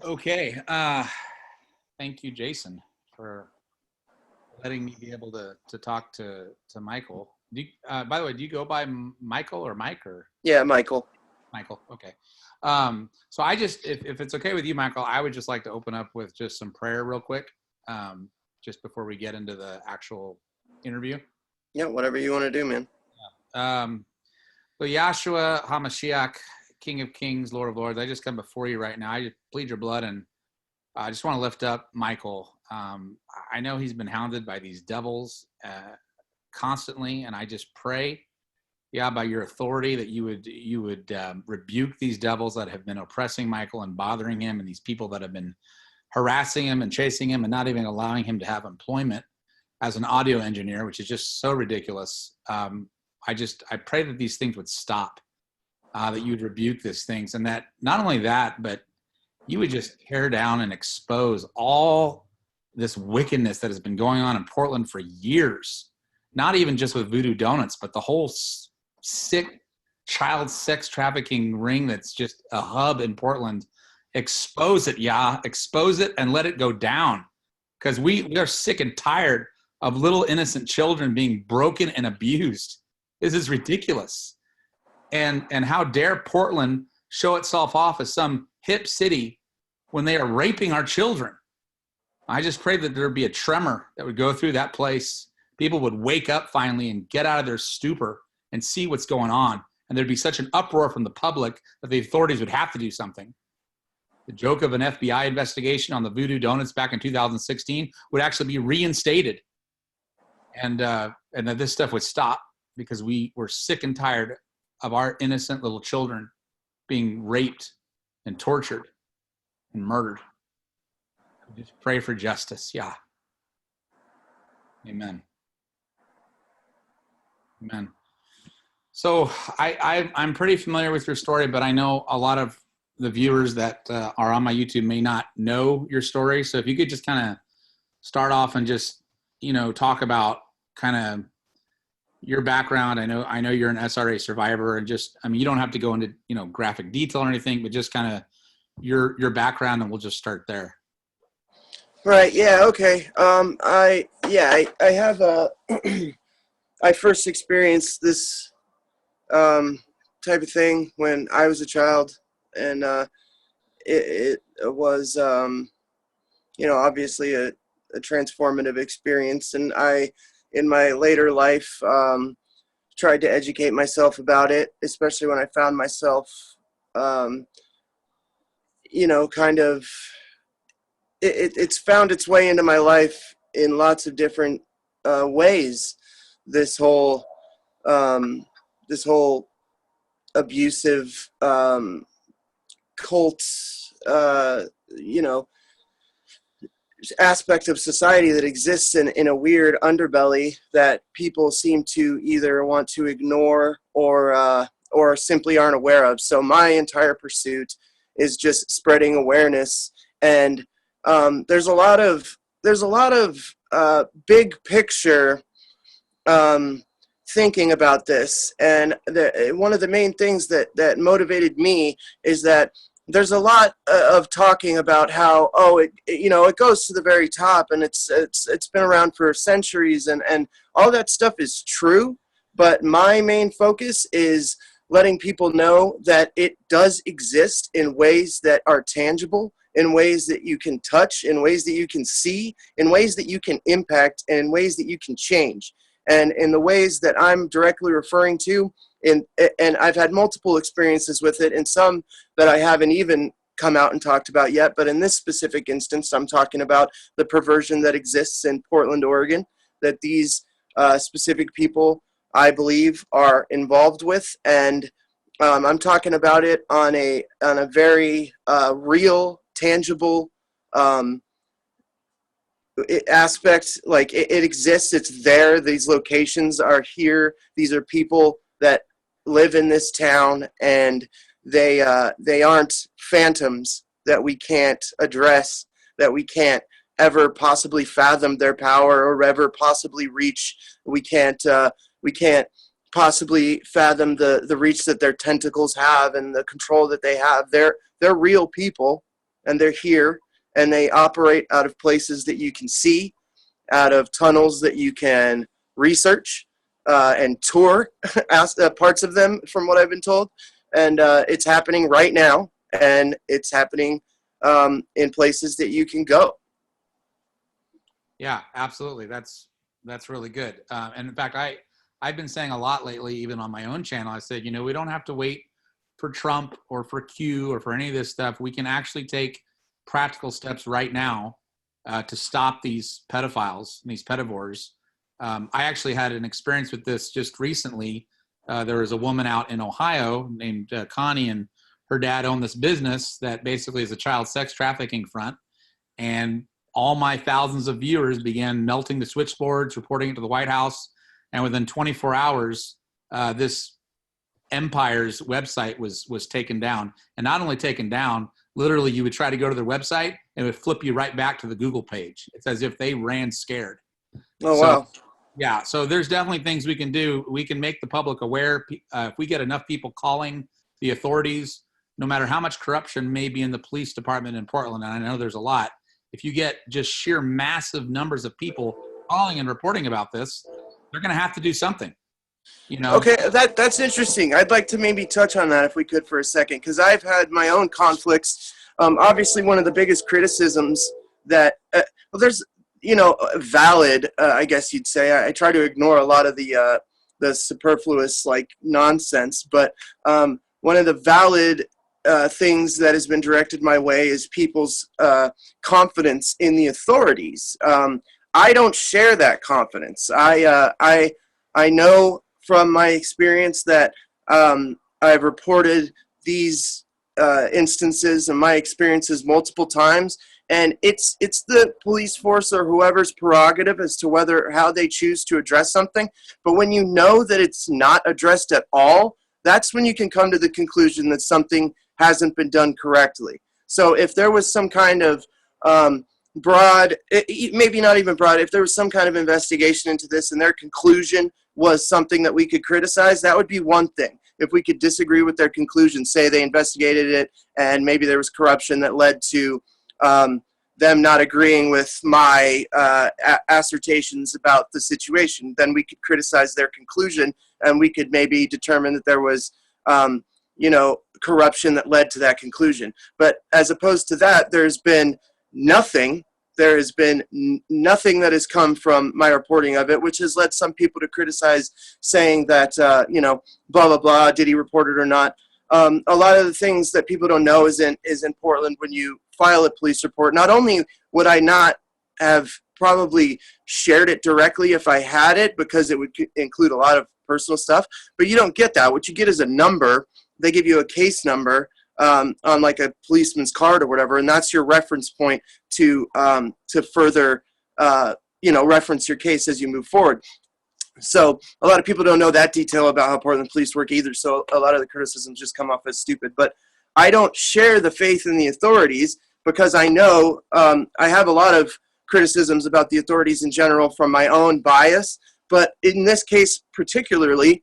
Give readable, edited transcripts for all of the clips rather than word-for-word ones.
Okay. Thank you, Jason, for letting me be able to talk to Michael. By the way, do you go by Michael or Mike or? Yeah, Michael. Michael. Okay. So I just, if it's okay with you, Michael, I would just like to open up with just some prayer real quick, just before we get into the actual interview. Yeah, whatever you want to do, man. So Yahshua HaMashiach, King of Kings, Lord of Lords, I just come before you right now. I just plead your blood, and I just want to lift up Michael. I know he's been hounded by these devils constantly, and I just pray, by your authority, that you would rebuke these devils that have been oppressing Michael and bothering him, and these people that have been harassing him and chasing him and not even allowing him to have employment as an audio engineer, which is just so ridiculous. I pray that these things would stop, that you would rebuke these things, and that not only that, but you would just tear down and expose all this wickedness that has been going on in Portland for years, not even just with Voodoo Donuts, but the whole sick child sex trafficking ring that's just a hub in Portland. Expose it, expose it and let it go down, because we are sick and tired of little innocent children being broken and abused. This is ridiculous. And how dare Portland show itself off as some hip city when they are raping our children. I just pray that there would be a tremor that would go through that place. People would wake up finally and get out of their stupor and see what's going on. And there'd be such an uproar from the public that the authorities would have to do something. The joke of an FBI investigation on the Voodoo Donuts back in 2016 would actually be reinstated. And that this stuff would stop, because we were sick and tired of our innocent little children being raped and tortured and murdered. Just pray for justice. Yeah. Amen. Amen. So I'm pretty familiar with your story, but I know a lot of the viewers that are on my YouTube may not know your story. So if you could just kind of start off and just, talk about kind of your background. I know you're an SRA survivor, and just, you don't have to go into, graphic detail or anything, but just kind of your background, and we'll just start there. Right. Yeah. Okay. I have I first experienced this type of thing when I was a child, and it was obviously a transformative experience, and I, in my later life, tried to educate myself about it, especially when I found myself kind of it's found its way into my life in lots of different ways. This whole abusive cult, aspect of society that exists in a weird underbelly that people seem to either want to ignore or simply aren't aware of. So my entire pursuit is just spreading awareness, and there's a lot of big picture thinking about this, and one of the main things that motivated me is that there's a lot of talking about how it goes to the very top, and it's been around for centuries, and all that stuff is true, but my main focus is letting people know that it does exist in ways that are tangible, in ways that you can touch, in ways that you can see, in ways that you can impact, and in ways that you can change. And in the ways that I'm directly referring to, and I've had multiple experiences with it, and some that I haven't even come out and talked about yet, but in this specific instance, I'm talking about the perversion that exists in Portland, Oregon, that these specific people, I believe, are involved with, and I'm talking about it on a very real, tangible aspect. Like it exists, it's there. These locations are here. These are people that live in this town, and they aren't phantoms that we can't address, that we can't ever possibly fathom their power or ever possibly reach. We can't possibly fathom the reach that their tentacles have and the control that they have. They're real people, and they're here, and they operate out of places that you can see, out of tunnels that you can research and tour parts of them, from what I've been told. And it's happening right now, and it's happening in places that you can go. Yeah, absolutely. That's really good. And in fact, I've been saying a lot lately, even on my own channel. I said, we don't have to wait for Trump or for Q or for any of this stuff. We can actually take practical steps right now to stop these pedophiles, these pedivores. I actually had an experience with this just recently. There was a woman out in Ohio named Connie, and her dad owned this business that basically is a child sex trafficking front. And all my thousands of viewers began melting the switchboards, reporting it to the White House. And within 24 hours, this empire's website was taken down. And not only taken down, literally you would try to go to their website and it would flip you right back to the Google page. It's as if they ran scared. Oh, wow. Yeah, so there's definitely things we can do. We can make the public aware. If we get enough people calling the authorities, no matter how much corruption may be in the police department in Portland, and I know there's a lot, if you get just sheer massive numbers of people calling and reporting about this, they're going to have to do something. Okay, that's interesting. I'd like to maybe touch on that if we could for a second, because I've had my own conflicts. Obviously, one of the biggest criticisms that, well, there's, valid, I guess you'd say. I try to ignore a lot of the superfluous, nonsense, but one of the valid things that has been directed my way is people's confidence in the authorities. I don't share that confidence. I know from my experience that I've reported these instances and my experiences multiple times, and it's the police force or whoever's prerogative as to how they choose to address something. But when you know that it's not addressed at all, that's when you can come to the conclusion that something hasn't been done correctly. So if there was some kind of broad, maybe not even broad, if there was some kind of investigation into this and their conclusion was something that we could criticize, that would be one thing. If we could disagree with their conclusion, say they investigated it and maybe there was corruption that led to them not agreeing with my assertions about the situation, then we could criticize their conclusion and we could maybe determine that there was, corruption that led to that conclusion. But as opposed to that, there's been nothing. There has been nothing that has come from my reporting of it, which has led some people to criticize, saying that, blah, blah, blah, did he report it or not? A lot of the things that people don't know is in Portland when you file a police report. Not only would I not have probably shared it directly if I had it, because it would include a lot of personal stuff, but you don't get that. What you get is a number. They give you a case number on like a policeman's card or whatever, and that's your reference point to further reference your case as you move forward. So a lot of people don't know that detail about how Portland police work either, so a lot of the criticisms just come off as stupid. But I don't share the faith in the authorities because I know I have a lot of criticisms about the authorities in general from my own bias, but in this case particularly,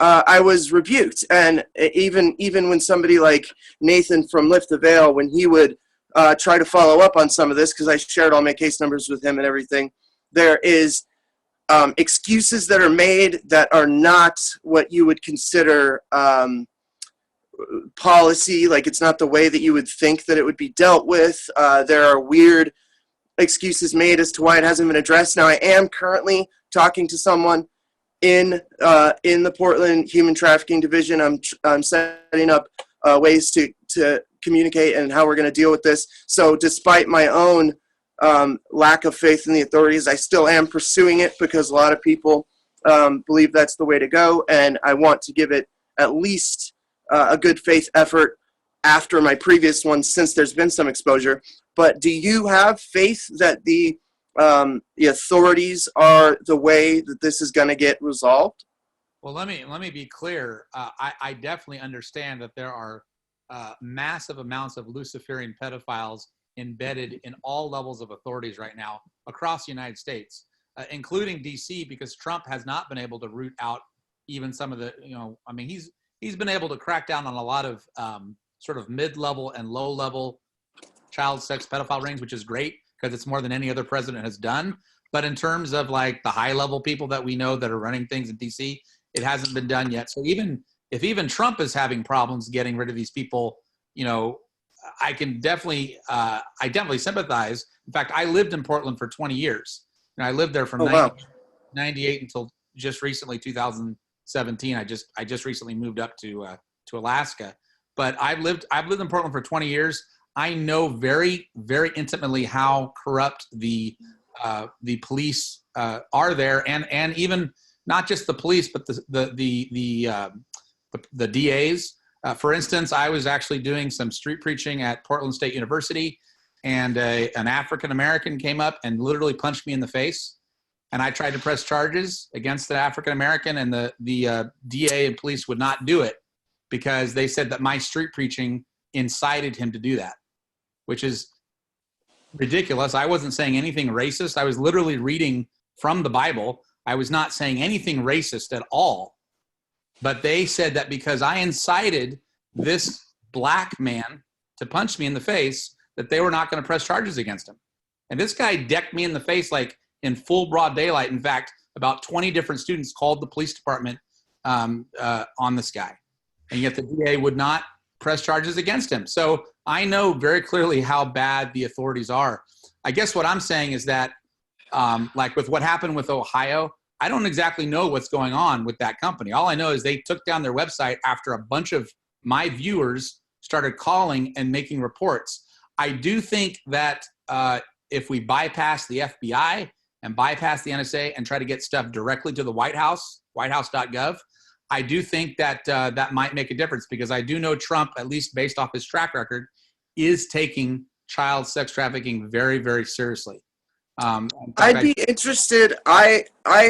I was rebuked. And even when somebody like Nathan from Lift the Veil, when he would try to follow up on some of this, because I shared all my case numbers with him and everything, there is excuses that are made that are not what you would consider policy. Like, it's not the way that you would think that it would be dealt with. There are weird excuses made as to why it hasn't been addressed. Now, I am currently talking to someone in the Portland Human Trafficking Division. I'm setting up ways to communicate and how we're going to deal with this. So despite my own lack of faith in the authorities, I still am pursuing it because a lot of people believe that's the way to go, and I want to give it at least a good faith effort after my previous one, since there's been some exposure. But do you have faith that the authorities are the way that this is going to get resolved? Well, let me be clear. I definitely understand that there are massive amounts of Luciferian pedophiles embedded in all levels of authorities right now across the United States, including DC, because Trump has not been able to root out even some of the, I mean, he's been able to crack down on a lot of sort of mid-level and low-level child sex pedophile rings, which is great because it's more than any other president has done. But in terms of like the high-level people that we know that are running things in DC, it hasn't been done yet. So even Trump is having problems getting rid of these people, I definitely sympathize. In fact, I lived in Portland for 20 years. And I lived there from Oh, wow. 98 until just recently, 2017. I just recently moved up to Alaska. But I've lived in Portland for 20 years. I know very, very intimately how corrupt the police are there, and even not just the police, but the DAs. For instance, I was actually doing some street preaching at Portland State University, and an African American came up and literally punched me in the face. And I tried to press charges against the African American, and the DA and police would not do it because they said that my street preaching incited him to do that, which is ridiculous. I wasn't saying anything racist. I was literally reading from the Bible. I was not saying anything racist at all. But they said that because I incited this black man to punch me in the face, that they were not going to press charges against him. And this guy decked me in the face like in full broad daylight. In fact, about 20 different students called the police department on this guy. And yet the DA would not press charges against him. So I know very clearly how bad the authorities are. I guess what I'm saying is that, like with what happened with Ohio, I don't exactly know what's going on with that company. All I know is they took down their website after a bunch of my viewers started calling and making reports. I do think that if we bypass the FBI and bypass the NSA and try to get stuff directly to the White House, whitehouse.gov, I do think that that might make a difference, because I do know Trump, at least based off his track record, is taking child sex trafficking very, very seriously. I'd be interested. I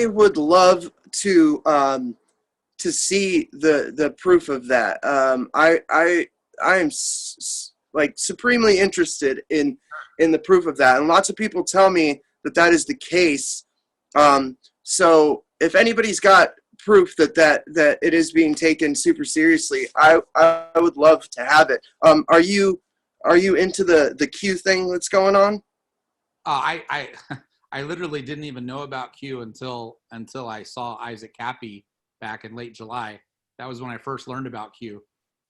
would love to see the proof of that. I am like supremely interested in the proof of that, and lots of people tell me that is the case. So if anybody's got proof that it is being taken super seriously, I would love to have it. Are you into the Q thing that's going on? I literally didn't even know about Q until I saw Isaac Cappy back in late July. That was when I first learned about Q.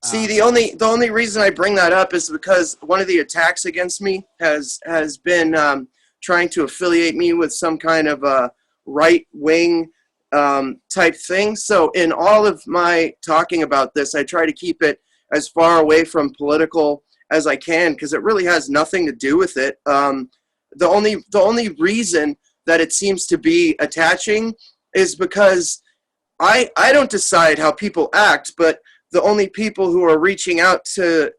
See, the only reason I bring that up is because one of the attacks against me has been trying to affiliate me with some kind of a right wing type thing. So in all of my talking about this, I try to keep it as far away from political as I can, because it really has nothing to do with it. The only reason that it seems to be attaching is because I don't decide how people act, but the only people who are reaching out to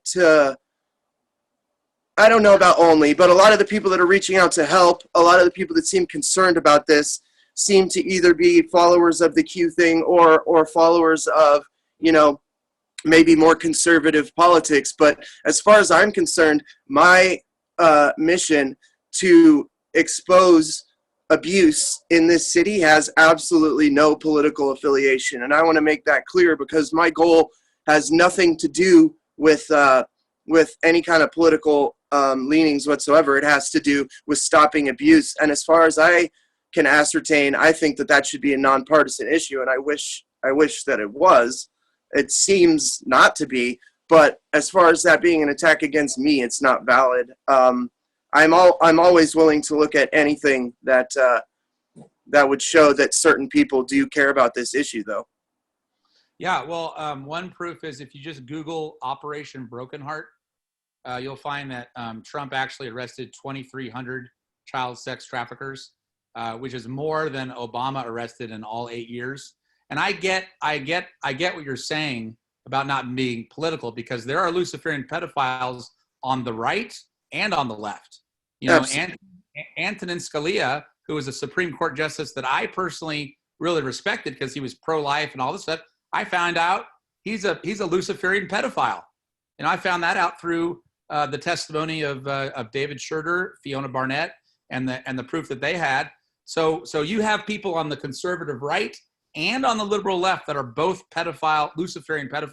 I don't know about only, but a lot of the people that are reaching out to help, a lot of the people that seem concerned about this seem to either be followers of the Q thing or followers of, maybe more conservative politics. But as far as I'm concerned, my mission to expose abuse in this city has absolutely no political affiliation. And I want to make that clear, because my goal has nothing to do with any kind of political leanings whatsoever. It has to do with stopping abuse. And as far as I can ascertain, I think that should be a nonpartisan issue. And I wish that it was. It seems not to be. But as far as that being an attack against me, it's not valid. I'm always willing to look at anything that would show that certain people do care about this issue, though. Yeah, well, one proof is if you just Google Operation Broken Heart, you'll find that Trump actually arrested 2,300 child sex traffickers, which is more than Obama arrested in all 8 years. And I get what you're saying about not being political, because there are Luciferian pedophiles on the right and on the left. Antonin Scalia, who was a Supreme Court justice that I personally really respected because he was pro-life and all this stuff, I found out he's a Luciferian pedophile. And I found that out through the testimony of David Schroeder, Fiona Barnett, and the proof that they had. So you have people on the conservative right and on the liberal left that are both pedophile, Luciferian pedophiles.